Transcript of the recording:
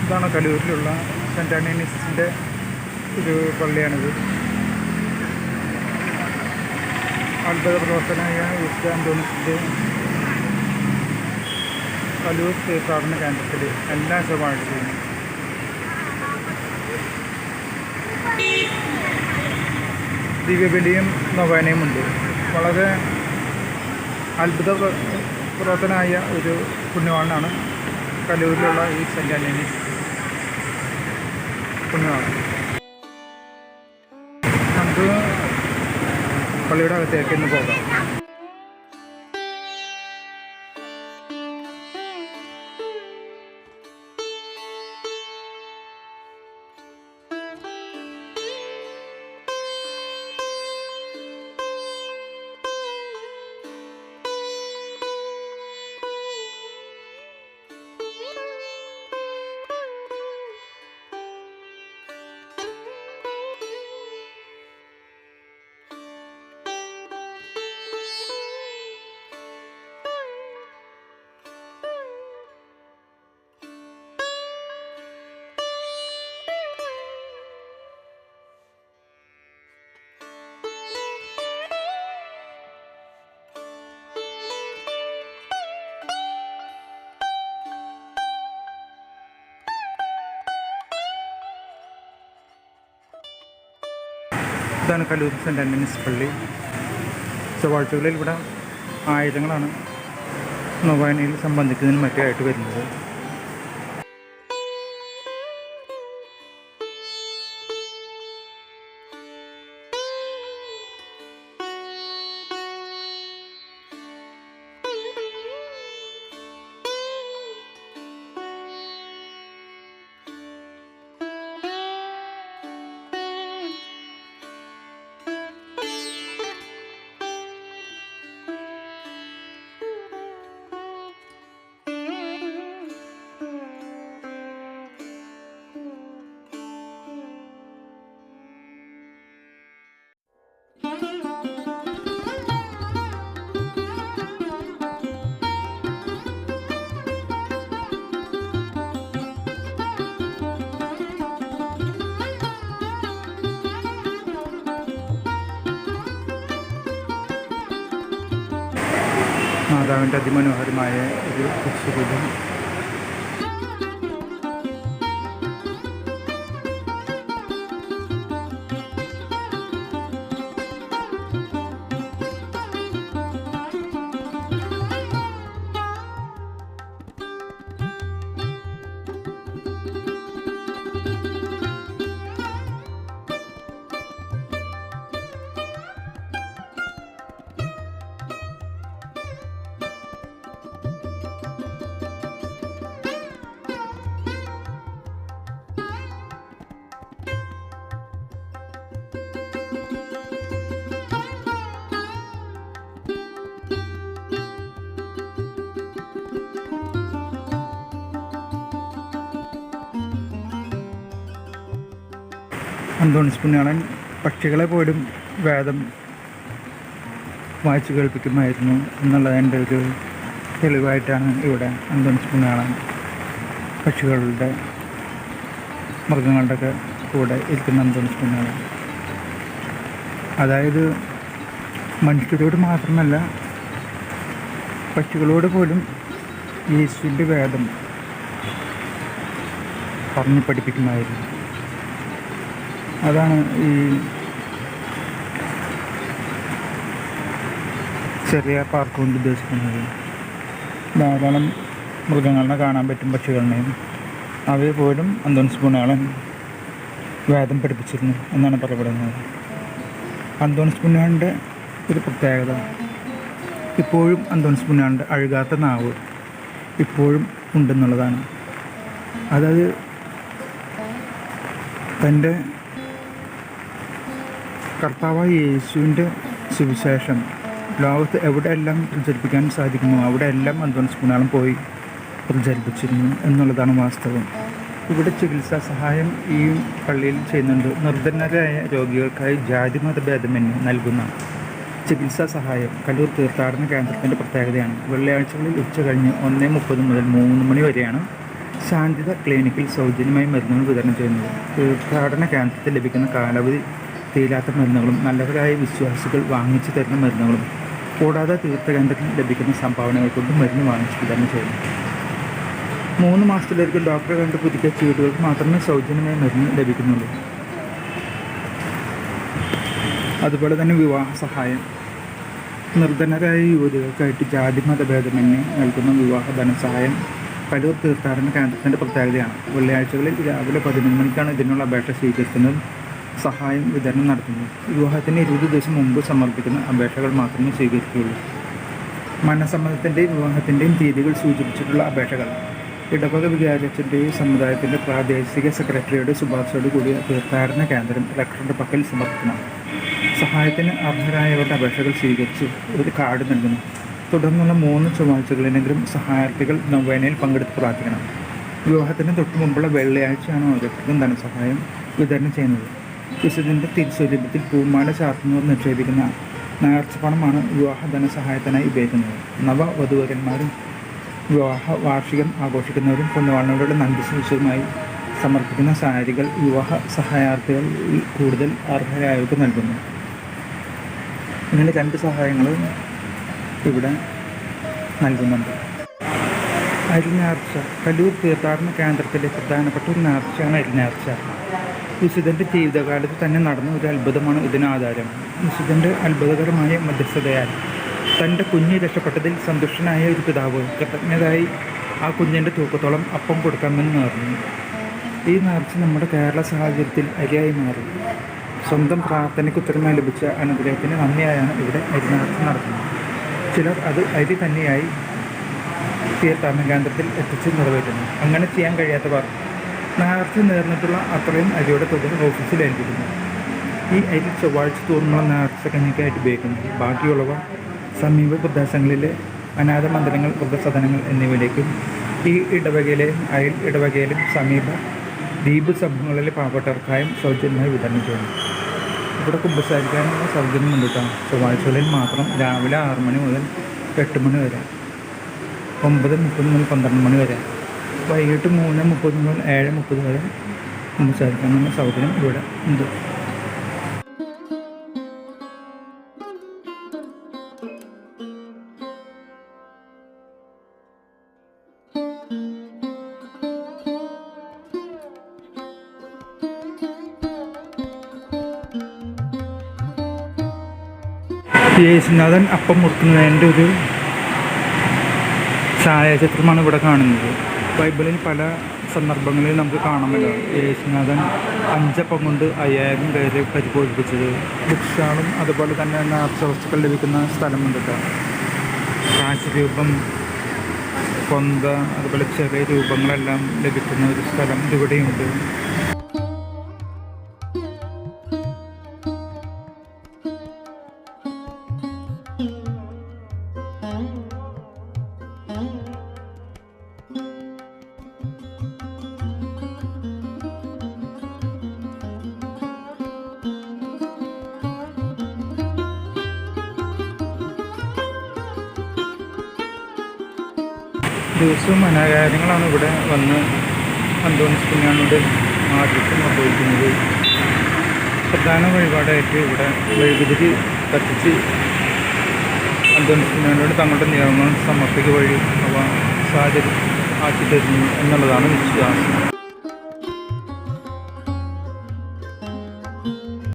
ഇതാണ് കലൂരിലുള്ള സെൻറ്റ് ആൻ്റണീസിൻ്റെ ഒരു പള്ളിയാണിത്. അത്ഭുത പ്രവർത്തനമായ വിശുദ്ധ അന്തോണീസിൻ്റെ കലൂർ തീർത്ഥാടന കേന്ദ്രത്തിൽ എല്ലാ ചൊവ്വാഴ്ചയും ദിവ്യബലിയും നൊവേനയും ഉണ്ട്. വളരെ അത്ഭുത പ്രവർത്തനമായ ഒരു പുണ്യവാളനാണ് കലൂരിലുള്ള ഈ സെൻറ്റ് ആൻ്റണീസ് പുണ്യവാളൻ. നമുക്ക് പള്ളിയുടെ അകത്തേക്ക് ഇന്ന് പോകാം. ഇതാണ് കലൂർ സെൻറ്റ് ആൻ്റണീസ് പള്ളി. ചൊവ്വാഴ്ചകളിൽ ഇവിടെ ആയിരങ്ങളാണ് നൊവേനയിൽ സംബന്ധിക്കുന്നതിന് മറ്റായിട്ട് വരുന്നത്. മാതാവിൻ്റെ അതിമനോഹരമായ ഒരു കുരിശുരൂപം. അന്തോണീസ് പുണ്യാളൻ പക്ഷികളെ പോലും വേദം വായിച്ചു കേൾപ്പിക്കുമായിരുന്നു എന്നുള്ളതിൻ്റെ ഒരു തെളിവായിട്ടാണ് ഇവിടെ അന്തോണീസ് പുണ്യാളൻ പക്ഷികളുടെ മൃഗങ്ങളുടെയൊക്കെ കൂടെ ഇരിക്കുന്ന അന്തോണീസ് പുണ്യാളൻ. അതായത് മനുഷ്യരോട് മാത്രമല്ല പക്ഷികളോട് പോലും യേശുവിൻ്റെ വേദം പറഞ്ഞു പഠിപ്പിക്കുമായിരുന്നു. അതാണ് ഈ ചെറിയ പാർക്ക് കൊണ്ട് ഉദ്ദേശിക്കുന്നത്. ധാരാളം മൃഗങ്ങളെ കാണാൻ പറ്റും, പക്ഷികളിനെയും. അവയെ പോലും അന്തോണീസ് പുണ്യാളൻ വേദം പഠിപ്പിച്ചിരുന്നു എന്നാണ് പറയപ്പെടുന്നത്. അന്തോണീസ് പുണ്യാളൻ്റെ ഒരു പ്രത്യേകത, ഇപ്പോഴും അന്തോണീസ് പുണ്യാളൻ്റെ അഴുകാത്ത നാവ് ഇപ്പോഴും ഉണ്ടെന്നുള്ളതാണ്. അതായത് തൻ്റെ കർത്താവായ യേശുവിൻ്റെ സുവിശേഷം ലോകത്ത് എവിടെയെല്ലാം പ്രചരിപ്പിക്കാൻ സാധിക്കുമോ അവിടെയെല്ലാം അന്തോണീസ് പുണ്യാളൻ പോയി പ്രചരിപ്പിച്ചിരുന്നു എന്നുള്ളതാണ് വാസ്തവം. ഇവിടെ ചികിത്സാ സഹായം ഈ പള്ളിയിൽ ചെയ്യുന്നുണ്ട്. നിർധനരായ രോഗികൾക്കായി ജാതിമത ഭേദമന്യേ നൽകുന്ന ചികിത്സാ സഹായം കലൂർ തീർത്ഥാടന കേന്ദ്രത്തിൻ്റെ പ്രത്യേകതയാണ്. വെള്ളിയാഴ്ചകളിൽ ഉച്ച കഴിഞ്ഞ് 1:30 മുതൽ 3 മണി വരെയാണ് ശാന്തിത ക്ലിനിക്കിൽ സൗജന്യമായി മരുന്നുകൾ വിതരണം ചെയ്യുന്നത്. തീർത്ഥാടന കേന്ദ്രത്തിൽ ലഭിക്കുന്ന കാലാവധി തീരാത്ത മരുന്നുകളും നല്ലവരായ വിശ്വാസികൾ വാങ്ങിച്ചു തരുന്ന മരുന്നുകളും കൂടാതെ തീർത്ഥകേന്ദ്രത്തിൽ ലഭിക്കുന്ന സംഭാവനകൾ കൊണ്ട് മരുന്ന് വാങ്ങിച്ച് വിതരണം ചെയ്യുന്നു. 3 മാസത്തിലൊരിക്കൽ ഡോക്ടറെ കണ്ട് പുതുക്കിയ ചീട്ടുകൾക്ക് മാത്രമേ സൗജന്യമായി മരുന്ന് ലഭിക്കുന്നുള്ളൂ. അതുപോലെ തന്നെ വിവാഹ സഹായം. നിർധനരായ യുവതികൾക്കായിട്ട് ജാതി മതഭേദമന്യേ നൽകുന്ന വിവാഹ ധനസഹായം കലൂർ തീർത്ഥാടന കേന്ദ്രത്തിൻ്റെ പ്രത്യേകതയാണ്. വെള്ളിയാഴ്ചകളിൽ രാവിലെ 11 മണിക്കാണ് ഇതിനുള്ള അപേക്ഷ സ്വീകരിക്കുന്നതും സഹായം വിതരണം നടത്തുന്നത്. വിവാഹത്തിന് 20 ദിവസം മുമ്പ് സമർപ്പിക്കുന്ന അപേക്ഷകൾ മാത്രമേ സ്വീകരിക്കുകയുള്ളൂ. മനസമ്മതത്തിൻ്റെയും വിവാഹത്തിൻ്റെയും തീയതികൾ സൂചിപ്പിച്ചിട്ടുള്ള അപേക്ഷകൾ ഇടവക വികാരിയച്ഛൻ്റെയും സമുദായത്തിൻ്റെ പ്രാദേശിക സെക്രട്ടറിയുടെ ശുപാർശയോട് കൂടിയ തീർത്ഥാടന കേന്ദ്രം കളക്ടറുടെ പക്കൽ സമർപ്പിക്കണം. സഹായത്തിന് അർഹരായവരുടെ അപേക്ഷകൾ സ്വീകരിച്ച് ഒരു കാർഡ് നൽകുന്നു. തുടർന്നുള്ള 3 ചൊവ്വാഴ്ചകളിലെങ്കിലും സഹായാർത്ഥികൾ നൊവേനയിൽ പങ്കെടുത്ത് പ്രാർത്ഥിക്കണം. വിവാഹത്തിന് തൊട്ട് മുമ്പുള്ള വെള്ളിയാഴ്ചയാണ് ഓരോരുത്തർക്കും ധനസഹായം വിതരണം ചെയ്യുന്നത്. വിശുദ്ധൻ്റെ തിരുസ്വരൂപത്തിൽ പൂമാല ചാർത്തുന്നവർ നിക്ഷേപിക്കുന്ന നേർച്ച പണമാണ് വിവാഹ ധനസഹായത്തിനായി ഉപയോഗിക്കുന്നത്. നവവധൂവരന്മാരും വിവാഹ വാർഷികം ആഘോഷിക്കുന്നവരും പൊന്നുവാളിനോടുള്ള നന്ദി സൂചകമായി സമർപ്പിക്കുന്ന സാരികൾ വിവാഹ സഹായാർത്ഥികൾ കൂടുതൽ അർഹരായവർക്ക് നൽകുന്നു. ഇങ്ങനെ 2 സഹായങ്ങൾ ഇവിടെ നൽകുന്നുണ്ട്. അരിനേർച്ച. കലൂർ തീർത്ഥാടന കേന്ദ്രത്തിലെ പ്രധാനപ്പെട്ട ഒരു നേർച്ചയാണ് അരിനേർച്ച. വിശുദ്ധൻ്റെ ജീവിതകാലത്ത് തന്നെ നടന്ന ഒരു അത്ഭുതമാണ് ഇതിന് ആധാരം. വിശുദ്ധൻ്റെ അത്ഭുതകരമായ മധ്യസ്ഥതയാൽ തൻ്റെ കുഞ്ഞ് രക്ഷപ്പെട്ടതിൽ സന്തുഷ്ടനായ ഒരു പിതാവ് കൃതജ്ഞതായി ആ കുഞ്ഞിൻ്റെ തൂക്കത്തോളം അപ്പം കൊടുക്കാമെന്ന് നേർന്നു. ഈ നേർച്ച നമ്മുടെ കേരള സാഹചര്യത്തിൽ അരിയായി മാറി. സ്വന്തം പ്രാർത്ഥനയ്ക്ക് ഉത്തരമായി ലഭിച്ച അനുഗ്രഹത്തിന് നന്ദിയായാണ് ഇവിടെ അരിനേർച്ച നടത്തുന്നത്. ചിലർ അത് അരി തന്നെയായി തീർത്ഥാടന കേന്ദ്രത്തിൽ എത്തിച്ച് നിറവേറ്റുന്നു. അങ്ങനെ ചെയ്യാൻ കഴിയാത്തവർ നേർച്ച നേർന്നിട്ടുള്ള അത്രയും അരിയുടെ തുക ഓഫീസിൽ ഏൽപ്പിക്കുന്നു. ഈ അരി ചൊവ്വാഴ്ച തോറുമുള്ള നേർച്ച കഞ്ഞിക്കായിട്ട് ഉപയോഗിക്കുന്നു. ബാക്കിയുള്ളവ സമീപ പ്രദേശങ്ങളിലെ അനാഥ മന്ദിരങ്ങൾ, വൃദ്ധസദനങ്ങൾ എന്നിവയിലേക്കും ഈ ഇടവകയിലെയും അയൽ ഇടവകയിലും സമീപ ദ്വീപ് സമൂഹങ്ങളിലെ പാവപ്പെട്ടവർക്കായും സൗജന്യമായി വിതരണം ചെയ്യുന്നു. ഇവിടെ കുമ്പസാരിക്കാനുള്ള സൗജന്യം കൊണ്ടിട്ടാണ്. ചൊവ്വാഴ്ചകളിൽ മാത്രം രാവിലെ 6 മണി മുതൽ 8 മണി വരെ, 9:30 മുതൽ 12 മണി വരെ, വൈകിട്ട് 3:30 മുതൽ 7:30 വരെ കുമ്പസാരിക്കാനുള്ള സൗകര്യം ഇവിടെ ഉണ്ട്. യേശുനാഥൻ അപ്പം മുറിക്കുന്നതിൻ്റെ ഒരു ഛായാചിത്രമാണ് ഇവിടെ കാണുന്നത്. ബൈബിളിൽ പല സന്ദർഭങ്ങളിൽ നമുക്ക് കാണാമല്ലോ യേശുനാഥൻ 5 അപ്പം കൊണ്ട് 5000 പേരെ പരിപോഷിപ്പിച്ചത്. വൃക്ഷാളും അതുപോലെ തന്നെ നേർച്ച വസ്തുക്കൾ ലഭിക്കുന്ന സ്ഥലമുണ്ട്. കാശരൂപം, കൊന്ത, അതുപോലെ ചെറിയ രൂപങ്ങളെല്ലാം ലഭിക്കുന്ന ഒരു സ്ഥലം ഇവിടെയുണ്ട്. ദിവസവും അനാചാരങ്ങളാണ് ഇവിടെ വന്ന് അന്തോണീസ് പുണ്യാളനോട് ആദ്യത്തെ നിർവഹിക്കുന്നത്. പ്രധാന വഴിപാടായിട്ട് ഇവിടെ മെഴുകുതിരി കത്തിച്ച് അന്തോണീസ് പുണ്യാളനോട് തങ്ങളുടെ നിയമങ്ങൾ സമർപ്പിക്കുക വഴി അവ സാഹചര്യം ആക്കി തരുന്നു എന്നുള്ളതാണ് വിശ്വാസം.